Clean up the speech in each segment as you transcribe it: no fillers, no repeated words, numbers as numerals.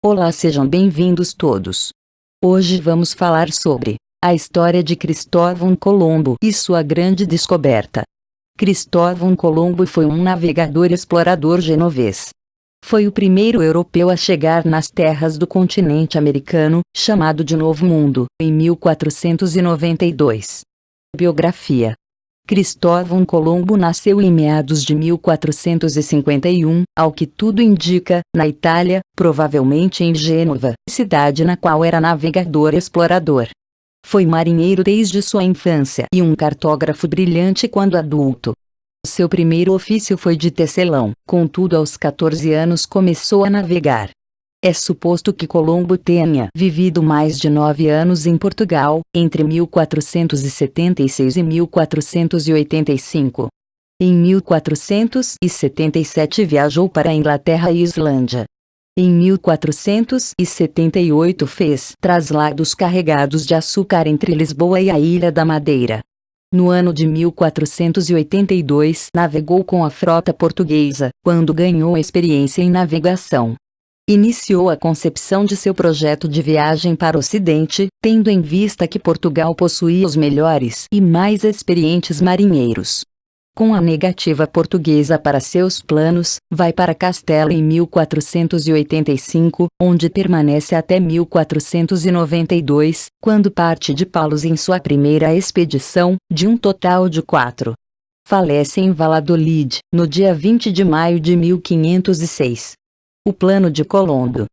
Olá, sejam bem-vindos todos. Hoje vamos falar sobre a história de Cristóvão Colombo e sua grande descoberta. Cristóvão Colombo foi um navegador explorador genovês. Foi o primeiro europeu a chegar nas terras do continente americano, chamado de Novo Mundo, em 1492. Biografia: Cristóvão Colombo nasceu em meados de 1451, ao que tudo indica, na Itália, provavelmente em Gênova, cidade na qual era navegador explorador. Foi marinheiro desde sua infância e um cartógrafo brilhante quando adulto. Seu primeiro ofício foi de tecelão, contudo aos 14 anos começou a navegar. É suposto que Colombo tenha vivido mais de 9 anos em Portugal, entre 1476 e 1485. Em 1477 viajou para a Inglaterra e Islândia. Em 1478 fez traslados carregados de açúcar entre Lisboa e a Ilha da Madeira. No ano de 1482 navegou com a frota portuguesa, quando ganhou experiência em navegação. Iniciou a concepção de seu projeto de viagem para o Ocidente, tendo em vista que Portugal possuía os melhores e mais experientes marinheiros. Com a negativa portuguesa para seus planos, vai para Castela em 1485, onde permanece até 1492, quando parte de Palos em sua primeira expedição, de um total de 4. Falece em Valladolid, no dia 20 de maio de 1506. O plano de Colombo.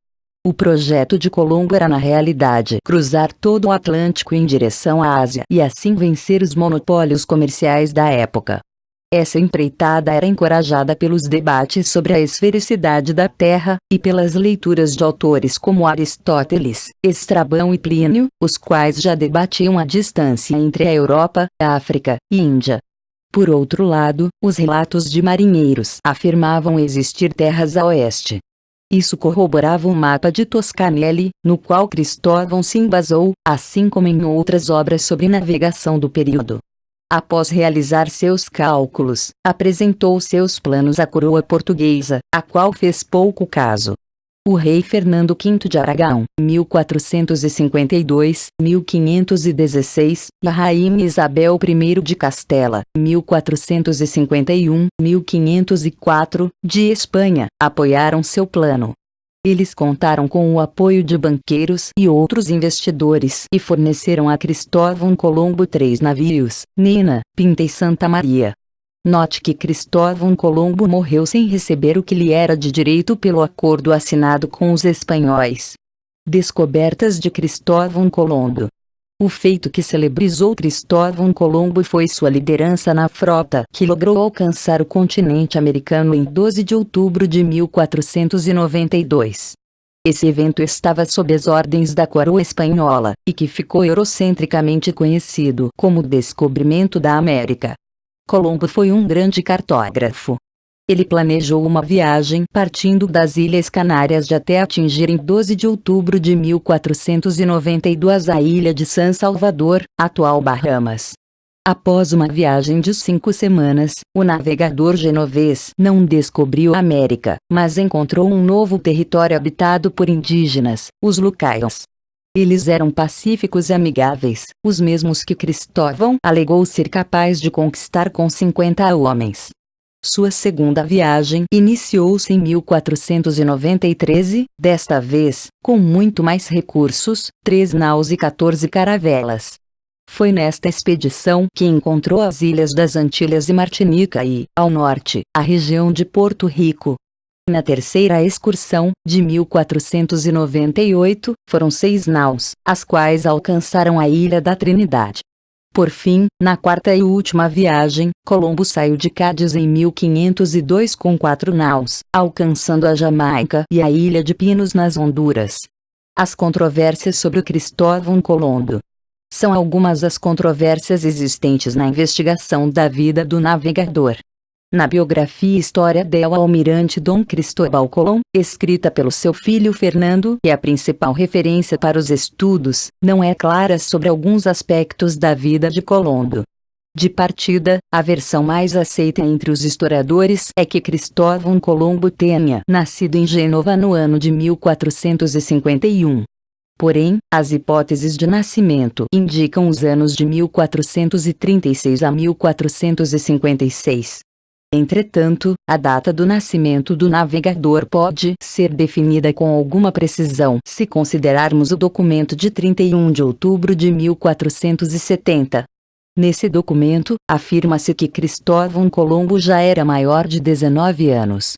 O projeto de Colombo era na realidade cruzar todo o Atlântico em direção à Ásia e assim vencer os monopólios comerciais da época. Essa empreitada era encorajada pelos debates sobre a esfericidade da Terra, e pelas leituras de autores como Aristóteles, Estrabão e Plínio, os quais já debatiam a distância entre a Europa, a África e Índia. Por outro lado, os relatos de marinheiros afirmavam existir terras a oeste. Isso corroborava o mapa de Toscanelli, no qual Cristóvão se embasou, assim como em outras obras sobre navegação do período. Após realizar seus cálculos, apresentou seus planos à coroa portuguesa, a qual fez pouco caso. O rei Fernando V de Aragão, 1452-1516, e a rainha Isabel I de Castela, 1451-1504, de Espanha, apoiaram seu plano. Eles contaram com o apoio de banqueiros e outros investidores e forneceram a Cristóvão Colombo 3 navios, Nina, Pinta e Santa Maria. Note que Cristóvão Colombo morreu sem receber o que lhe era de direito pelo acordo assinado com os espanhóis. Descobertas de Cristóvão Colombo. O feito que celebrizou Cristóvão Colombo foi sua liderança na frota que logrou alcançar o continente americano em 12 de outubro de 1492. Esse evento estava sob as ordens da coroa espanhola, e que ficou eurocentricamente conhecido como o Descobrimento da América. Colombo foi um grande cartógrafo. Ele planejou uma viagem partindo das Ilhas Canárias até atingir em 12 de outubro de 1492 a ilha de San Salvador, atual Bahamas. Após uma viagem de 5 semanas, o navegador genovês não descobriu a América, mas encontrou um novo território habitado por indígenas, os Lucaios. Eles eram pacíficos e amigáveis, os mesmos que Cristóvão alegou ser capaz de conquistar com 50 homens. Sua segunda viagem iniciou-se em 1493, desta vez, com muito mais recursos, 3 naus e 14 caravelas. Foi nesta expedição que encontrou as ilhas das Antilhas e Martinica e, ao norte, a região de Porto Rico. Na terceira excursão, de 1498, foram 6 naus, as quais alcançaram a Ilha da Trinidade. Por fim, na quarta e última viagem, Colombo saiu de Cádiz em 1502 com 4 naus, alcançando a Jamaica e a Ilha de Pinos nas Honduras. As controvérsias sobre o Cristóvão Colombo. São algumas das controvérsias existentes na investigação da vida do navegador. Na biografia e História del Almirante Dom Cristóbal Colón, escrita pelo seu filho Fernando, e a principal referência para os estudos, não é clara sobre alguns aspectos da vida de Colombo. De partida, a versão mais aceita entre os historiadores é que Cristóvão Colombo tenha nascido em Gênova no ano de 1451. Porém, as hipóteses de nascimento indicam os anos de 1436 a 1456. Entretanto, a data do nascimento do navegador pode ser definida com alguma precisão se considerarmos o documento de 31 de outubro de 1470. Nesse documento, afirma-se que Cristóvão Colombo já era maior de 19 anos.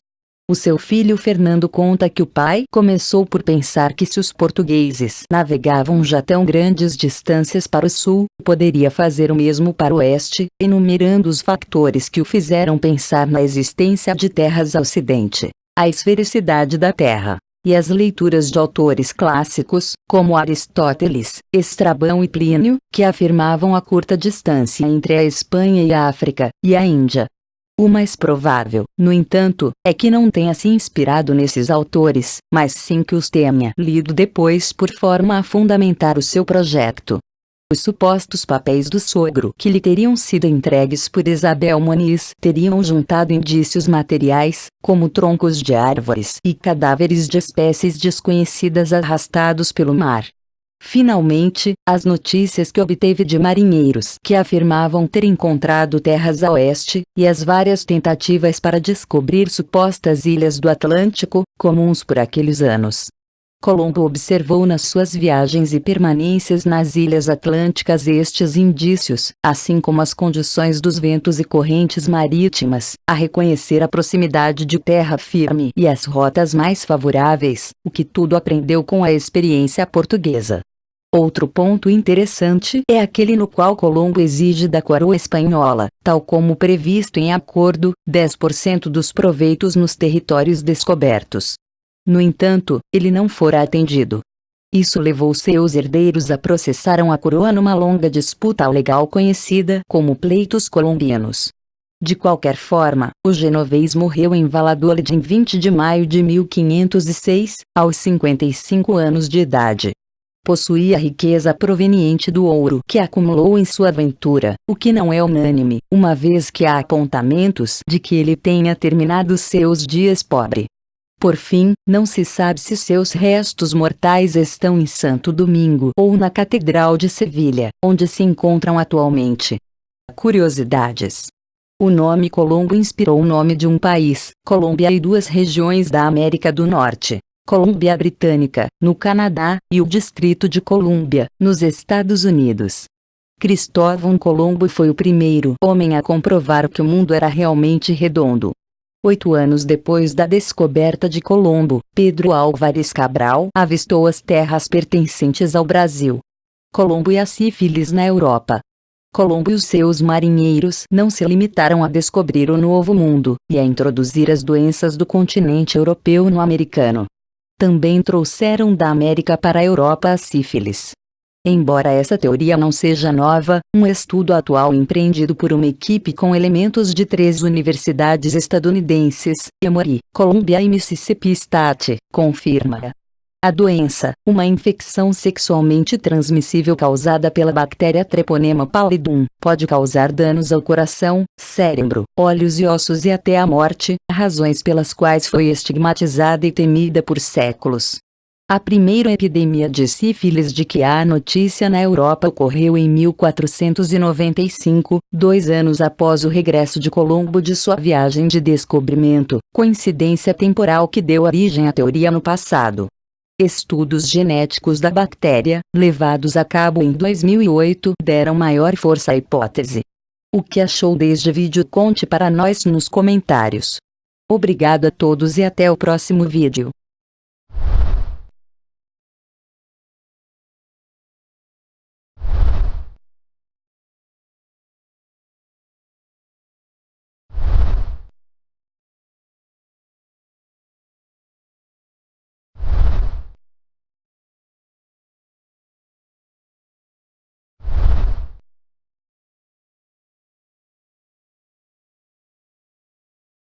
O seu filho Fernando conta que o pai começou por pensar que se os portugueses navegavam já tão grandes distâncias para o sul, poderia fazer o mesmo para o oeste, enumerando os fatores que o fizeram pensar na existência de terras ao ocidente, a esfericidade da terra, e as leituras de autores clássicos, como Aristóteles, Estrabão e Plínio, que afirmavam a curta distância entre a Espanha e a África, e a Índia. O mais provável, no entanto, é que não tenha se inspirado nesses autores, mas sim que os tenha lido depois por forma a fundamentar o seu projeto. Os supostos papéis do sogro que lhe teriam sido entregues por Isabel Moniz teriam juntado indícios materiais, como troncos de árvores e cadáveres de espécies desconhecidas arrastados pelo mar. Finalmente, as notícias que obteve de marinheiros que afirmavam ter encontrado terras a oeste, e as várias tentativas para descobrir supostas ilhas do Atlântico, comuns por aqueles anos. Colombo observou nas suas viagens e permanências nas ilhas atlânticas estes indícios, assim como as condições dos ventos e correntes marítimas, a reconhecer a proximidade de terra firme e as rotas mais favoráveis, o que tudo aprendeu com a experiência portuguesa. Outro ponto interessante é aquele no qual Colombo exige da coroa espanhola, tal como previsto em acordo, 10% dos proveitos nos territórios descobertos. No entanto, ele não fora atendido. Isso levou seus herdeiros a processaram a coroa numa longa disputa legal conhecida como pleitos colombianos. De qualquer forma, o genovês morreu em Valladolid em 20 de maio de 1506, aos 55 anos de idade. Possuía riqueza proveniente do ouro que acumulou em sua aventura, o que não é unânime, uma vez que há apontamentos de que ele tenha terminado seus dias pobre. Por fim, não se sabe se seus restos mortais estão em Santo Domingo ou na Catedral de Sevilha, onde se encontram atualmente. Curiosidades. O nome Colombo inspirou o nome de um país, Colômbia, e duas regiões da América do Norte. Colômbia Britânica, no Canadá, e o Distrito de Colômbia, nos Estados Unidos. Cristóvão Colombo foi o primeiro homem a comprovar que o mundo era realmente redondo. 8 anos depois da descoberta de Colombo, Pedro Álvares Cabral avistou as terras pertencentes ao Brasil. Colombo e a sífilis na Europa. Colombo e os seus marinheiros não se limitaram a descobrir o Novo Mundo, e a introduzir as doenças do continente europeu no americano. Também trouxeram da América para a Europa a sífilis. Embora essa teoria não seja nova, um estudo atual empreendido por uma equipe com elementos de 3 universidades estadunidenses, Emory, Columbia e Mississippi State, confirma. A doença, uma infecção sexualmente transmissível causada pela bactéria Treponema pallidum, pode causar danos ao coração, cérebro, olhos e ossos e até a morte, razões pelas quais foi estigmatizada e temida por séculos. A primeira epidemia de sífilis de que há notícia na Europa ocorreu em 1495, 2 anos após o regresso de Colombo de sua viagem de descobrimento, coincidência temporal que deu origem à teoria no passado. Estudos genéticos da bactéria, levados a cabo em 2008, deram maior força à hipótese. O que achou deste vídeo? Conte para nós nos comentários. Obrigado a todos e até o próximo vídeo.